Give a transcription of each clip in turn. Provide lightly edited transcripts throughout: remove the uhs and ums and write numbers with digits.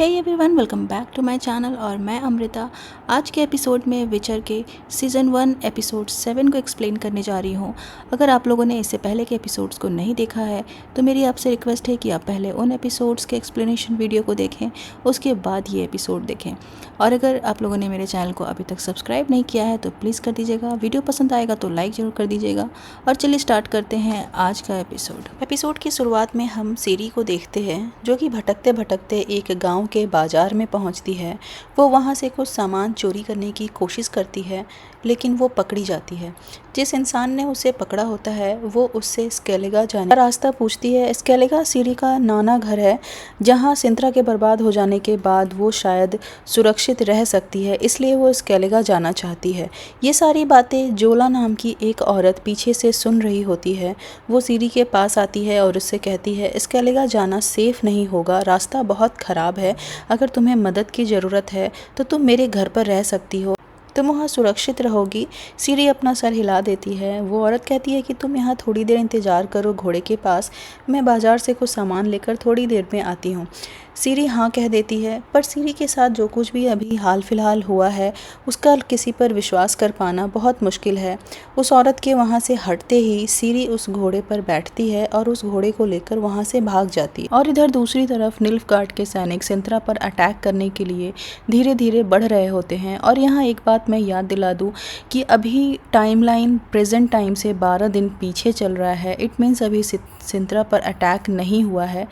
Hey everyone, welcome back to my channel और मैं अमृता। आज के एपिसोड में विचर के सीज़न 1 एपिसोड 7 को एक्सप्लेन करने जा रही हूँ। अगर आप लोगों ने इससे पहले के एपिसोड्स को नहीं देखा है तो मेरी आपसे रिक्वेस्ट है कि आप पहले उन एपिसोड्स के एक्सप्लेनेशन वीडियो को देखें, उसके बाद ये एपिसोड देखें। और अगर आप लोगों ने मेरे चैनल को अभी तक सब्सक्राइब नहीं किया है तो प्लीज़ कर दीजिएगा। वीडियो पसंद आएगा तो लाइक ज़रूर कर दीजिएगा। और चलिए स्टार्ट करते हैं आज का एपिसोड की शुरुआत में हम सीरी को देखते हैं जो कि भटकते भटकते एक गाँव के बाजार में पहुंचती है। वो वहां से कुछ सामान चोरी करने की कोशिश करती है लेकिन वो पकड़ी जाती है। जिस इंसान ने उसे पकड़ा होता है वो उससे स्केलेगा जाने का रास्ता पूछती है। स्केलेगा सीरी का नाना घर है जहां सिंत्रा के बर्बाद हो जाने के बाद वो शायद सुरक्षित रह सकती है, इसलिए वो स्केलेगा जाना चाहती है। ये सारी बातें जोला नाम की एक औरत पीछे से सुन रही होती है। वो सीरी के पास आती है और उससे कहती है स्केलेगा जाना सेफ नहीं होगा, रास्ता बहुत ख़राब है। अगर तुम्हें मदद की ज़रूरत है तो तुम मेरे घर पर रह सकती हो, तुम वहाँ सुरक्षित रहोगी। सीरी अपना सर हिला देती है। वो औरत कहती है कि तुम यहाँ थोड़ी देर इंतज़ार करो घोड़े के पास, मैं बाज़ार से कुछ सामान लेकर थोड़ी देर में आती हूँ। सीरी हाँ कह देती है, पर सीरी के साथ जो कुछ भी अभी हाल फिलहाल हुआ है उसका किसी पर विश्वास कर पाना बहुत मुश्किल है। उस औरत के वहाँ से हटते ही सीरी उस घोड़े पर बैठती है और उस घोड़े को लेकर वहाँ से भाग जाती है। और इधर दूसरी तरफ निल्फगार्ड के सैनिक सिंत्रा पर अटैक करने के लिए धीरे धीरे बढ़ रहे होते हैं। और यहाँ एक बात मैं याद दिला दूँ कि अभी टाइमलाइन प्रेजेंट टाइम से 12 दिन पीछे चल रहा है। इट मीन्स अभी सिंत्रा पर अटैक नहीं हुआ है।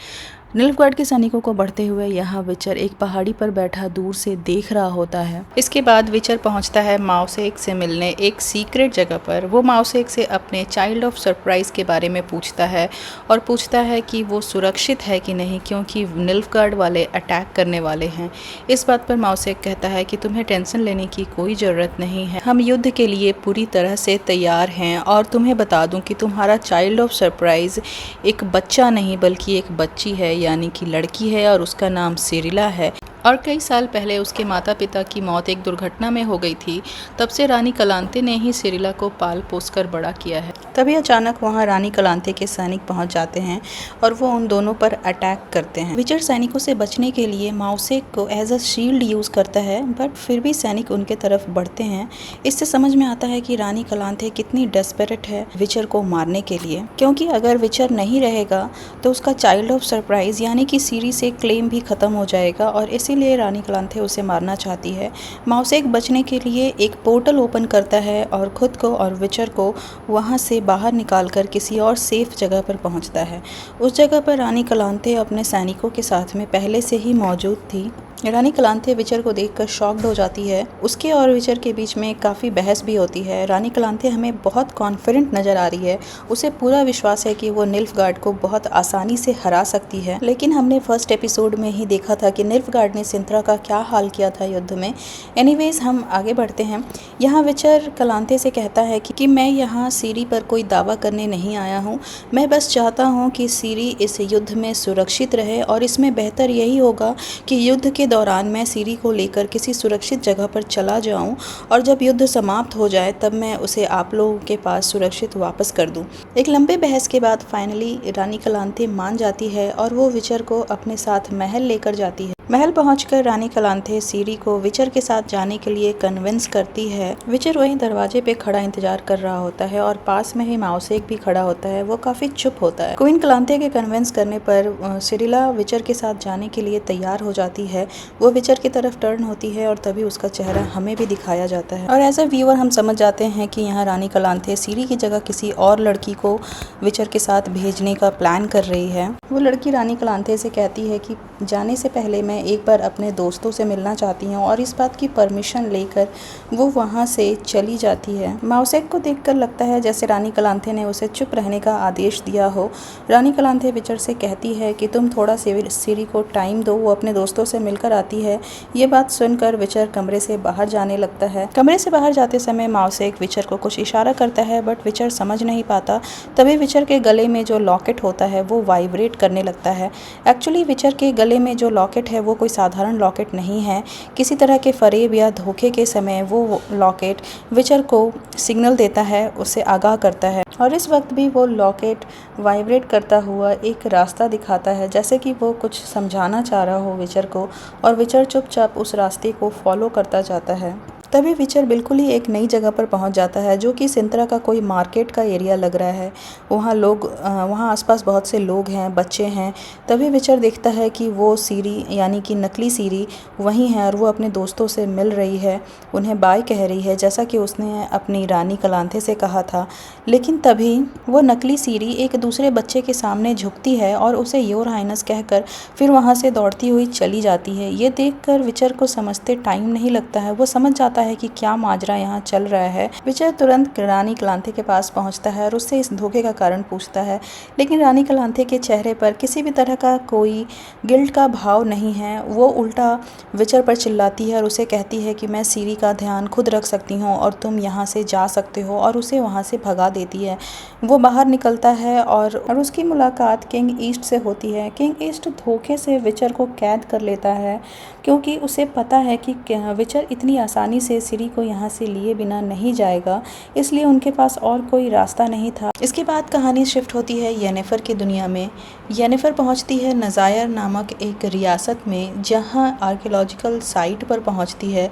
निल्फगार्ड के सैनिकों को बढ़ते हुए यहाँ विचर एक पहाड़ी पर बैठा दूर से देख रहा होता है। इसके बाद विचर पहुँचता है माओसेक से मिलने एक सीक्रेट जगह पर। वो माओसेक से अपने चाइल्ड ऑफ सरप्राइज के बारे में पूछता है और पूछता है कि वो सुरक्षित है कि नहीं, क्योंकि निल्फगार्ड वाले अटैक करने वाले हैं। इस बात पर माओसेक कहता है कि तुम्हें टेंशन लेने की कोई ज़रूरत नहीं है, हम युद्ध के लिए पूरी तरह से तैयार हैं। और तुम्हें बता दूं कि तुम्हारा चाइल्ड ऑफ सरप्राइज एक बच्चा नहीं बल्कि एक बच्ची है, यानी कि लड़की है और उसका नाम सिरिला है। और कई साल पहले उसके माता पिता की मौत एक दुर्घटना में हो गई थी। तब से रानी कलांते ने ही सिरिला को पाल पोस कर बड़ा किया है। तभी अचानक वहां रानी कलांते के सैनिक पहुंच जाते हैं और वो उन दोनों पर अटैक करते हैं। विचर सैनिकों से बचने के लिए माओसेक को एज अ शील्ड यूज़ करता है, बट फिर भी सैनिक उनके तरफ बढ़ते हैं। इससे समझ में आता है कि रानी कलांते कितनी डेस्परेट है विचर को मारने के लिए, क्योंकि अगर विचर नहीं रहेगा तो उसका चाइल्ड ऑफ सरप्राइज यानी कि सीरी से क्लेम भी खत्म हो जाएगा और इसीलिए रानी कलांते उसे मारना चाहती है। माओसेक बचने के लिए एक पोर्टल ओपन करता है और खुद को और विचर को वहां से बाहर निकालकर किसी और सेफ जगह पर पहुंचता है। उस जगह पर रानी कलांते अपने सैनिकों के साथ में पहले से ही मौजूद थी। रानी कलांते विचर को देखकर शॉक्ड हो जाती है। उसके और विचर के बीच में काफ़ी बहस भी होती है। रानी कलांते हमें बहुत कॉन्फिडेंट नज़र आ रही है, उसे पूरा विश्वास है कि वो निल्फगार्ड को बहुत आसानी से हरा सकती है। लेकिन हमने फर्स्ट एपिसोड में ही देखा था कि निल्फगार्ड ने सिंत्रा का क्या हाल किया था युद्ध में। एनीवेज हम आगे बढ़ते हैं। यहाँ विचर कलांते से कहता है कि मैं यहाँ सीरी पर कोई दावा करने नहीं आया हूँ, मैं बस चाहता हूँ कि सीरी इस युद्ध में सुरक्षित रहे और इसमें बेहतर यही होगा कि युद्ध के दौरान मैं सीरी को लेकर किसी सुरक्षित जगह पर चला जाऊं और जब युद्ध समाप्त हो जाए तब मैं उसे आप लोगों के पास सुरक्षित वापस कर दूं। एक लंबे बहस के बाद फाइनली रानी कलांते मान जाती है और वो विचर को अपने साथ महल लेकर जाती है। महल पहुंचकर रानी कलांते सीरी को विचर के साथ जाने के लिए कन्विंस करती है। विचर वहीं दरवाजे पे खड़ा इंतजार कर रहा होता है और पास में ही माओसेक भी खड़ा होता है। वो काफी चुप होता है। क्वीन कलांते के कन्विंस करने पर सिरिला विचर के साथ जाने के लिए तैयार हो जाती है। वो विचर की तरफ टर्न होती है और तभी उसका चेहरा हमें भी दिखाया जाता है और एज अ व्यूअर हम समझ जाते हैं कि यहाँ रानी कलांते सीरी की जगह किसी और लड़की को विचर के साथ भेजने का प्लान कर रही है। वो लड़की रानी कलांते से कहती है कि जाने से पहले मैं एक बार अपने दोस्तों से मिलना चाहती हूँ और इस बात की परमिशन लेकर वो वहाँ से चली जाती है। माओसेक को देखकर लगता है जैसे रानी कलांते ने उसे चुप रहने का आदेश दिया हो। रानी कलांते विचर से कहती है कि तुम थोड़ा सीरी को टाइम दो, वो अपने दोस्तों से मिलकर आती है। ये बात सुनकर विचर कमरे से बाहर जाने लगता है। कमरे से बाहर जाते समय माओसेक विचर को कुछ इशारा करता है, बट विचर समझ नहीं पाता। तभी विचर के गले में जो लॉकेट होता है वो वाइब्रेट करने लगता है। एक्चुअली विचर के गले में जो लॉकेट है वो कोई साधारण लॉकेट नहीं है। किसी तरह के फरेब या धोखे के समय वो लॉकेट विचर को सिग्नल देता है, उसे आगाह करता है और इस वक्त भी वो लॉकेट वाइब्रेट करता हुआ एक रास्ता दिखाता है, जैसे कि वो कुछ समझाना चाह रहा हो विचर को, और विचर चुपचाप उस रास्ते को फॉलो करता जाता है। तभी विचर बिल्कुल ही एक नई जगह पर पहुंच जाता है, जो कि सिंत्रा का कोई मार्केट का एरिया लग रहा है। वहाँ आसपास बहुत से लोग हैं, बच्चे हैं। तभी विचर देखता है कि वो सीरी यानी कि नकली सीरी वहीं है और वो अपने दोस्तों से मिल रही है, उन्हें बाय कह रही है, जैसा कि उसने अपनी रानी कलांथे से कहा था। लेकिन तभी वो नकली सीरी एक दूसरे बच्चे के सामने झुकती है और उसे योर हाइनस कहकर फिर वहाँ से दौड़ती हुई चली जाती है। ये देखकर विचर को समझते टाइम नहीं लगता है। वो समझ जाता है कि क्या माजरा यहाँ चल रहा है। विचर तुरंत रानी कलांथे के पास पहुँचता है और उससे इस धोखे का कारण पूछता है, लेकिन रानी कलांथे के चेहरे पर किसी भी तरह का कोई गिल्ट का भाव नहीं है। वो उल्टा विचर पर चिल्लाती है और उसे कहती है कि मैं सीरी का ध्यान खुद रख सकती हूँ और तुम यहाँ से जा सकते हो, और उसे वहाँ से भगा देती है। वो बाहर निकलता है और उसकी मुलाकात किंग ईस्ट से होती है। किंग ईस्ट धोखे से विचर को कैद कर लेता है, क्योंकि उसे पता है कि विचर इतनी आसानी से सीरी को यहाँ से लिए बिना नहीं जाएगा, इसलिए उनके पास और कोई रास्ता नहीं था। इसके बाद कहानी शिफ्ट होती है येनिफर की दुनिया में। येनिफर पहुँचती है नज़ायर नामक एक रियासत में, जहाँ आर्कियोलॉजिकल साइट पर पहुँचती है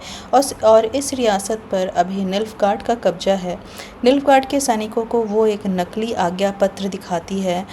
और इस रियासत पर अभी निल्फगार्ड का कब्जा है। निल्फगार्ड के सैनिकों को वो एक नकली आज्ञा पत्र दिखाती है।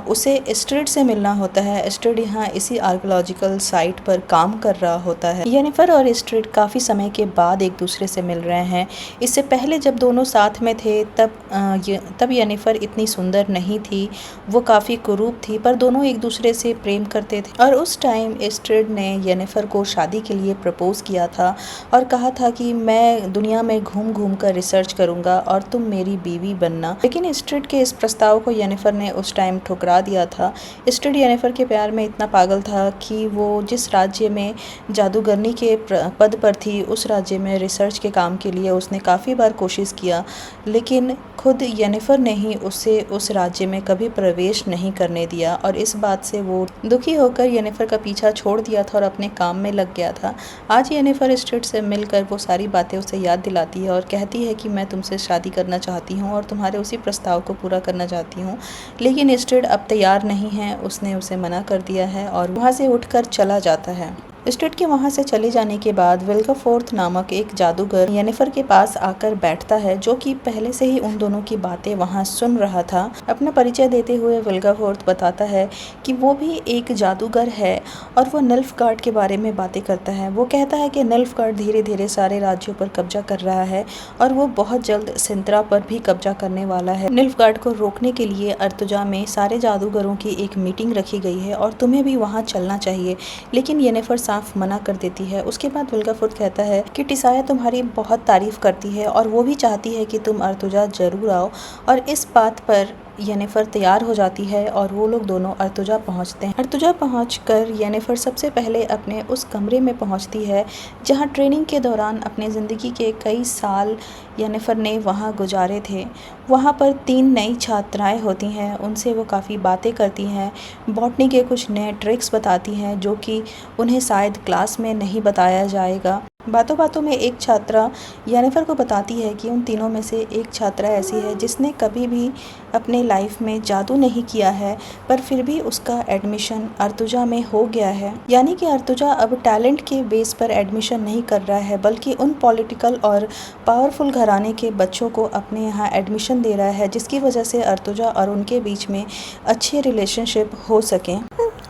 उसे एस्ट्रिड से मिलना होता है। एस्ट्रिड यहाँ इसी आर्कियोलॉजिकल साइट पर काम कर रहा होता है। येनिफर और एस्ट्रिड काफ़ी समय के बाद एक दूसरे से मिल रहे हैं। इससे पहले जब दोनों साथ में थे तब येनिफर इतनी सुंदर नहीं थी, वो काफ़ी कुरूप थी, पर दोनों एक दूसरे से प्रेम करते थे। और उस टाइम एस्ट्रिड ने येनिफर को शादी के लिए प्रपोज किया था और कहा था कि मैं दुनिया में घूम घूम कर रिसर्च करूँगा और तुम मेरी बीवी बनना। लेकिन एस्ट्रिड के इस प्रस्ताव को येनिफर ने उस टाइम ठुकरा दिया था। एस्ट्रिड येनिफर के प्यार में इतना पागल था कि वो जिस राज्य में जादूगरनी के पद पर थी, उस राज्य में रिसर्च के काम के लिए उसने काफ़ी बार कोशिश किया, लेकिन खुद येनिफर ने ही उसे उस राज्य में कभी प्रवेश नहीं करने दिया, और इस बात से वो दुखी होकर येनिफर का पीछा छोड़ दिया था और अपने काम में लग गया था। आज येनिफर एस्ट्रिड से मिलकर वो सारी बातें उसे याद दिलाती है और कहती है कि मैं तुमसे शादी करना चाहती हूँ और तुम्हारे उसी प्रस्ताव को पूरा करना चाहती हूँ। लेकिन एस्ट्रिड अब तैयार नहीं है, उसने उसे मना कर दिया है और वहाँ से उठकर चला जाता है। एस्ट्रिड के वहाँ से चले जाने के बाद विल्गेफोर्थ नामक एक जादूगर येनिफर के पास आकर बैठता है, जो कि पहले से ही उन दोनों की बातें वहाँ सुन रहा था। अपना परिचय देते हुए विल्गेफोर्थ बताता है कि वो भी एक जादूगर है और वो निल्फगार्ड के बारे में बातें करता है। वो कहता है कि निल्फगार्ड धीरे धीरे सारे राज्यों पर कब्जा कर रहा है और वो बहुत जल्द सिंत्रा पर भी कब्जा करने वाला है। निल्फगार्ड को रोकने के लिए अर्तुजा में सारे जादूगरों की एक मीटिंग रखी गई है और तुम्हें भी वहाँ चलना चाहिए, लेकिन येनिफर साफ मना कर देती है। उसके बाद विल्गेफोर्थ कहता है कि टिसाया तुम्हारी बहुत तारीफ करती है और वो भी चाहती है कि तुम अर्तुजा जरूर आओ, और इस बात पर येनिफर तैयार हो जाती है और वो लोग दोनों अर्तुजा पहुंचते हैं। अर्तुजा पहुंचकर येनिफर सबसे पहले अपने उस कमरे में पहुंचती है जहां ट्रेनिंग के दौरान अपने ज़िंदगी के कई साल येनिफर ने वहां गुजारे थे। वहां पर 3 नई छात्राएं होती हैं, उनसे वो काफ़ी बातें करती हैं, बॉटनी के कुछ नए ट्रिक्स बताती हैं जो कि उन्हें शायद क्लास में नहीं बताया जाएगा। बातों बातों में एक छात्रा येनिफर को बताती है कि उन तीनों में से एक छात्रा ऐसी है जिसने कभी भी अपने लाइफ में जादू नहीं किया है, पर फिर भी उसका एडमिशन अर्तुजा में हो गया है। यानी कि अर्तुजा अब टैलेंट के बेस पर एडमिशन नहीं कर रहा है, बल्कि उन पॉलिटिकल और पावरफुल घराने के बच्चों को अपने यहाँ एडमिशन दे रहा है, जिसकी वजह से अर्तुजा और उनके बीच में अच्छे रिलेशनशिप हो सकें।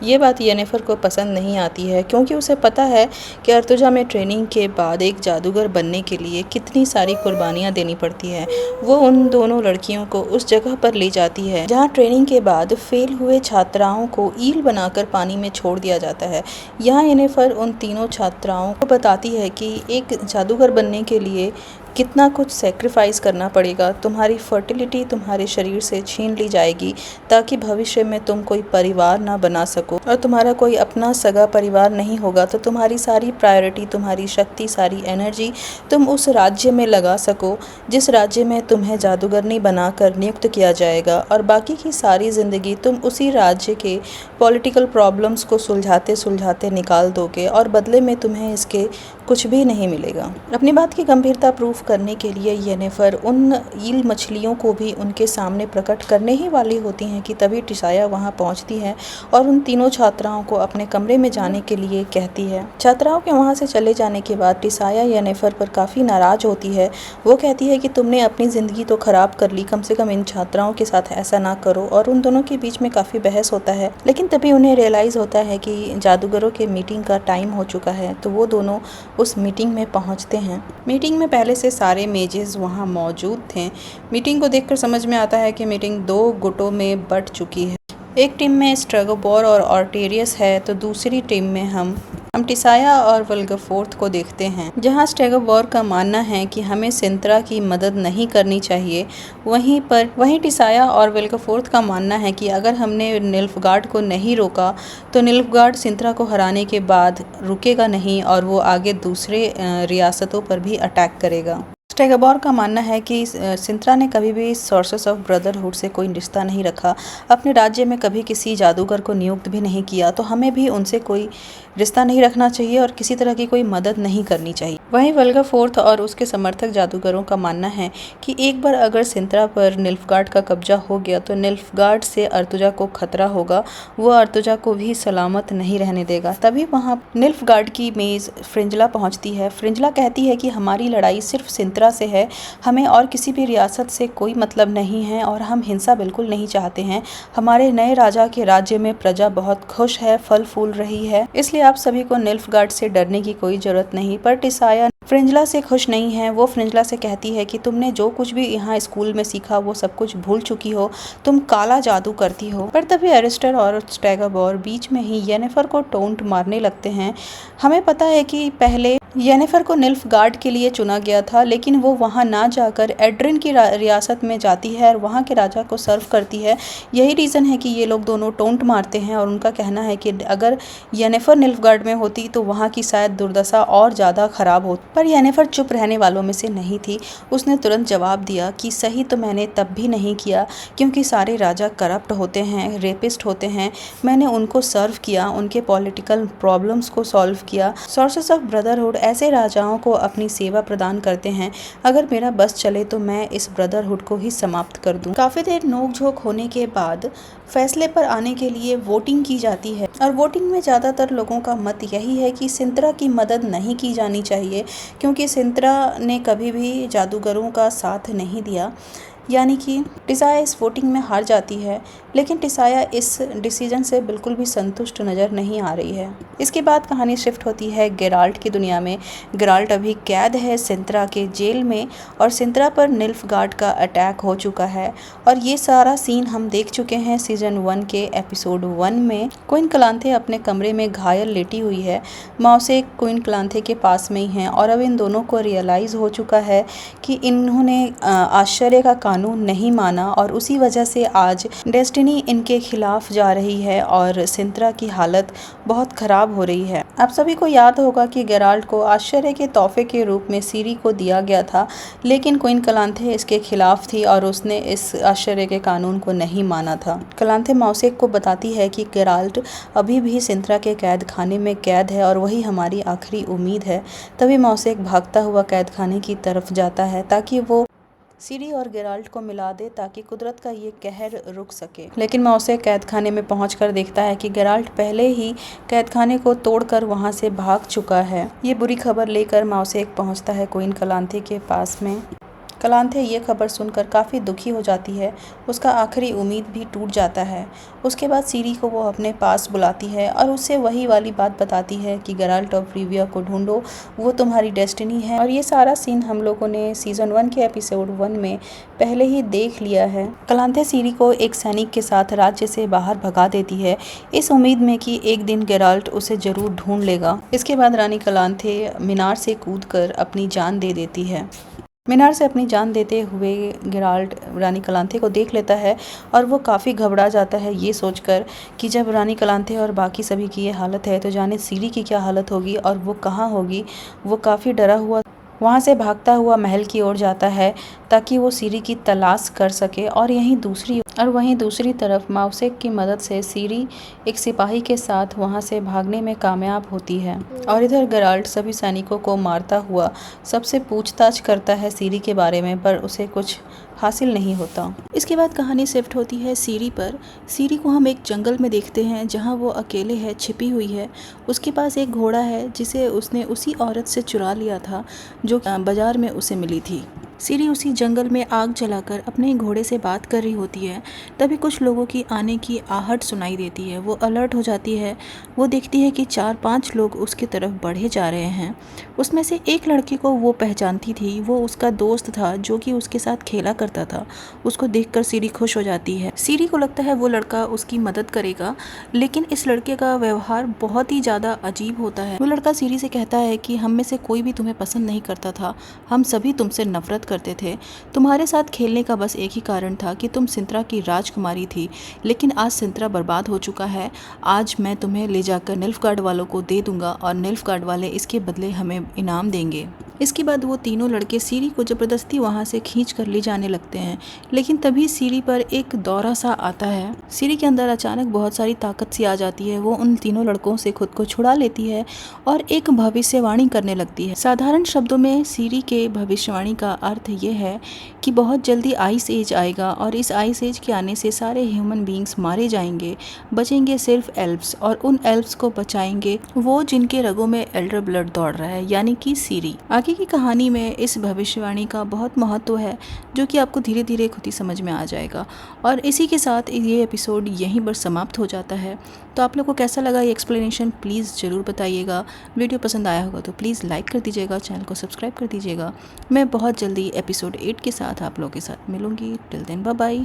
ये बात येनिफर को पसंद नहीं आती है, क्योंकि उसे पता है कि अर्तुजा में ट्रेनिंग के बाद एक जादूगर बनने के लिए कितनी सारी कुर्बानियाँ देनी पड़ती है। वो उन दोनों लड़कियों को उस जगह पर ले जाती है जहाँ ट्रेनिंग के बाद फेल हुए छात्राओं को ईल बनाकर पानी में छोड़ दिया जाता है। यहाँ येनिफर उन तीनों छात्राओं को बताती है कि एक जादूगर बनने के लिए कितना कुछ सेक्रीफाइस करना पड़ेगा। तुम्हारी फर्टिलिटी तुम्हारे शरीर से छीन ली जाएगी ताकि भविष्य में तुम कोई परिवार ना बना सको, और तुम्हारा कोई अपना सगा परिवार नहीं होगा तो तुम्हारी सारी प्रायोरिटी, तुम्हारी शक्ति, सारी एनर्जी तुम उस राज्य में लगा सको जिस राज्य में तुम्हें जादूगरनी बनाकर नियुक्त किया जाएगा, और बाकी की सारी ज़िंदगी तुम उसी राज्य के पॉलिटिकल प्रॉब्लम्स को सुलझाते सुलझाते निकाल दोगे और बदले में तुम्हें इसके कुछ भी नहीं मिलेगा। अपनी बात की गंभीरता प्रूफ करने के लिए येनिफर उन ईल मछलियों को भी उनके सामने प्रकट करने ही वाली होती हैं कि तभी टिसाया वहां पहुंचती है और उन तीनों छात्राओं को अपने कमरे में जाने के लिए कहती है। छात्राओं के वहां से चले जाने के बाद टिसाया येनिफर पर काफ़ी नाराज़ होती है। वो कहती है कि तुमने अपनी ज़िंदगी तो ख़राब कर ली, कम से कम इन छात्राओं के साथ ऐसा ना करो, और उन दोनों के बीच में काफ़ी बहस होता है। लेकिन तभी उन्हें रियलाइज़ होता है कि जादूगरों के मीटिंग का टाइम हो चुका है, तो वो दोनों उस मीटिंग में पहुंचते हैं। मीटिंग में पहले से सारे मेजेस वहां मौजूद थे। मीटिंग को देखकर समझ में आता है कि मीटिंग 2 गुटों में बट चुकी है। एक टीम में स्ट्रेगोबोर और ऑर्टेरियस है, तो दूसरी टीम में हम टिसाया और विल्गेफोर्थ को देखते हैं। जहां स्ट्रेगोबोर का मानना है कि हमें सिंत्रा की मदद नहीं करनी चाहिए, वहीं टिसाया और विल्गेफोर्थ का मानना है कि अगर हमने निल्फगार्ड को नहीं रोका तो निल्फगार्ड सिंत्रा को हराने के बाद रुकेगा नहीं और वो आगे दूसरे रियासतों पर भी अटैक करेगा। स्ट्रेगोबोर का मानना है कि सिंत्रा ने कभी भी सोर्सेस ऑफ ब्रदरहुड से कोई रिश्ता नहीं रखा, अपने राज्य में कभी किसी जादूगर को नियुक्त भी नहीं किया, तो हमें भी उनसे कोई रिश्ता नहीं रखना चाहिए और किसी तरह की कोई मदद नहीं करनी चाहिए। वहीं विल्गेफोर्थ और उसके समर्थक जादूगरों का मानना है कि एक बार अगर सिंत्रा पर निल्फगार्ड का कब्जा हो गया तो निल्फगार्ड से अर्तुजा को खतरा होगा, वो अर्तुजा को भी सलामत नहीं रहने देगा। तभी वहाँ निल्फगार्ड की मेज़ फ्रिंजला पहुँचती है। फ्रिंजला कहती है कि हमारी लड़ाई सिर्फ सिंत्रा से है, हमें और किसी भी रियासत से कोई मतलब नहीं है और हम हिंसा बिल्कुल नहीं चाहते हैं। हमारे नए राजा के राज्य में प्रजा बहुत खुश है, फल फूल रही है, इसलिए आप सभी को निल्फगार्ड से डरने की कोई जरूरत नहीं। पर टिसाया फ्रिंजला से खुश नहीं है। वो फ्रिंजला से कहती है कि तुमने जो कुछ भी यहाँ स्कूल में सीखा वो सब कुछ भूल चुकी हो, तुम काला जादू करती हो। पर तभी एरिस्टर और स्ट्रेगोबोर बीच में ही येनिफर को टोंट मारने लगते हैं। हमें पता है कि पहले येनिफर को निल्फगार्ड के लिए चुना गया था, लेकिन वो वहाँ ना जाकर एड्रिन की रियासत में जाती है और वहाँ के राजा को सर्व करती है। यही रीज़न है कि ये लोग दोनों टोंट मारते हैं और उनका कहना है कि अगर येनिफर निल्फगार्ड में होती तो वहाँ की शायद दुर्दशा और ज़्यादा खराब होती। पर येनिफर चुप रहने वालों में से नहीं थी। उसने तुरंत जवाब दिया कि सही तो मैंने तब भी नहीं किया क्योंकि सारे राजा करप्ट होते हैं, रेपिस्ट होते हैं। मैंने उनको सर्व किया, उनके पॉलिटिकल प्रॉब्लम्स को सॉल्व किया। सोर्सेस ऑफ ब्रदरहुड ऐसे राजाओं को अपनी सेवा प्रदान करते हैं। अगर मेरा बस चले तो मैं इस ब्रदरहुड को ही समाप्त कर दूं। काफ़ी देर नोक-झोंक होने के बाद फैसले पर आने के लिए वोटिंग की जाती है और वोटिंग में ज़्यादातर लोगों का मत यही है कि सिंत्रा की मदद नहीं की जानी चाहिए क्योंकि सिंत्रा ने कभी भी जादूगरों का साथ नहीं दिया। यानी कि टिसाया इस वोटिंग में हार जाती है, लेकिन टिसाया इस डिसीजन से बिल्कुल भी संतुष्ट नज़र नहीं आ रही है। इसके बाद कहानी शिफ्ट होती है गेराल्ट की दुनिया में। गेराल्ट अभी कैद है सिंत्रा के जेल में और सिंत्रा पर निल्फगार्ड का अटैक हो चुका है और ये सारा सीन हम देख चुके हैं सीज़न 1 के एपिसोड 1 में। क्वीन क्लांथे अपने कमरे में घायल लेटी हुई है। मौसे क्वीन क्लांथे के पास में ही हैं और अब इन दोनों को रियलाइज़ हो चुका है कि इन्होंने आश्चर्य का कानून नहीं माना और उसी वजह से आज डेस्टिनी इनके खिलाफ जा रही है और सिंत्रा की हालत बहुत ख़राब हो रही है। आप सभी को याद होगा कि गेराल्ट को आश्चर्य के तोहफे के रूप में सीरी को दिया गया था, लेकिन क्वीन क्लांथे इसके खिलाफ थी और उसने इस आश्चर्य के कानून को नहीं माना था। क्लांथे मौसेक को बताती है कि गेराल्ट अभी भी सिंत्रा के कैद खाने में कैद है और वही हमारी आखिरी उम्मीद है। तभी मौसेक भागता हुआ कैद खाने की तरफ जाता है ताकि वो सीरी और गेराल्ट को मिला दे ताकि कुदरत का ये कहर रुक सके। लेकिन मौसेक कैद खाने में पहुंचकर देखता है कि गेराल्ट पहले ही कैद खाने को तोड़कर वहां से भाग चुका है। ये बुरी खबर लेकर मौसेक पहुंचता है क्वीन क्लांथे के पास में। क्लांथे ये खबर सुनकर काफ़ी दुखी हो जाती है, उसका आखिरी उम्मीद भी टूट जाता है। उसके बाद सीरी को वो अपने पास बुलाती है और उससे वही वाली बात बताती है कि गेराल्ट ऑफ रिविया को ढूंढो, वो तुम्हारी डेस्टिनी है। और ये सारा सीन हम लोगों ने सीज़न 1 के एपिसोड 1 में पहले ही देख लिया है। क्लांथे सीरी को एक सैनिक के साथ राज्य से बाहर भगा देती है, इस उम्मीद में कि एक दिन गेराल्ट उसे ज़रूर ढूंढ लेगा। इसके बाद रानी क्लांथे मीनार से कूदकर अपनी जान दे देती है। मीनार से अपनी जान देते हुए गेराल्ट रानी कलांथे को देख लेता है और वो काफ़ी घबरा जाता है ये सोचकर कि जब रानी कलांथे और बाकी सभी की ये हालत है तो जाने सीरी की क्या हालत होगी और वो कहाँ होगी। वो काफ़ी डरा हुआ वहाँ से भागता हुआ महल की ओर जाता है ताकि वो सीरी की तलाश कर सके। और वहीं दूसरी तरफ माउसेक की मदद से सीरी एक सिपाही के साथ वहाँ से भागने में कामयाब होती है। और इधर गेराल्ट सभी सैनिकों को मारता हुआ सबसे पूछताछ करता है सीरी के बारे में, पर उसे कुछ हासिल नहीं होता। इसके बाद कहानी शिफ्ट होती है सीरी पर। सीरी को हम एक जंगल में देखते हैं जहाँ वो अकेले है, छिपी हुई है। उसके पास एक घोड़ा है जिसे उसने उसी औरत से चुरा लिया था जो बाजार में उसे मिली थी। सीरी उसी जंगल में आग जलाकर अपने घोड़े से बात कर रही होती है। तभी कुछ लोगों की आने की आहट सुनाई देती है। वो अलर्ट हो जाती है। वो देखती है कि 4-5 लोग उसकी तरफ बढ़े जा रहे हैं। उसमें से एक लड़के को वो पहचानती थी। वो उसका दोस्त था जो कि उसके साथ खेला करता था। उसको देखकर सीरी खुश हो जाती है। सीरी को लगता है वो लड़का उसकी मदद करेगा, लेकिन इस लड़के का व्यवहार बहुत ही ज़्यादा अजीब होता है। वो लड़का सीरी से कहता है कि हम में से कोई भी तुम्हें पसंद नहीं करता था, हम सभी तुमसे नफरत करते थे। तुम्हारे साथ खेलने का बस एक ही कारण था कि तुम सिंत्रा की राजकुमारी थी, लेकिन आज सिंत्रा बर्बाद हो चुका है। आज मैं तुम्हें ले जाकर निल्फगार्ड वालों को दे दूंगा और निल्फगार्ड वाले इसके बदले हमें इनाम देंगे। इसके बाद वो तीनों लड़के सीरी को ज़बरदस्ती वहाँ से खींच कर ले जाने लगते हैं, लेकिन तभी सीरी पर एक दौरा सा आता है। सीरी के अंदर अचानक बहुत सारी ताकत सी आ जाती है। वो उन तीनों लड़कों से खुद को छुड़ा लेती है और एक भविष्यवाणी करने लगती है। साधारण शब्दों में सीरी के भविष्यवाणी का अर्थ ये है कि बहुत जल्दी आइस एज आएगा और इस आइस एज के आने से सारे ह्यूमन बींग्स मारे जाएंगे, बचेंगे सिर्फ एल्व्स, और उन एल्व्स को बचाएंगे वो जिनके रगों में एल्डर ब्लड दौड़ रहा है, यानी कि सीरी। आगे की कहानी में इस भविष्यवाणी का बहुत महत्व है जो कि आपको धीरे धीरे खुद ही समझ में आ जाएगा। और इसी के साथ ये एपिसोड यहीं पर समाप्त हो जाता है। तो आप लोग को कैसा लगा ये एक्सप्लेनेशन प्लीज़ ज़रूर बताइएगा। वीडियो पसंद आया होगा तो प्लीज़ लाइक कर दीजिएगा, चैनल को सब्सक्राइब कर दीजिएगा। मैं बहुत जल्दी एपिसोड 8 के साथ आप लोगों के साथ मिलूँगी। Till then bye bye.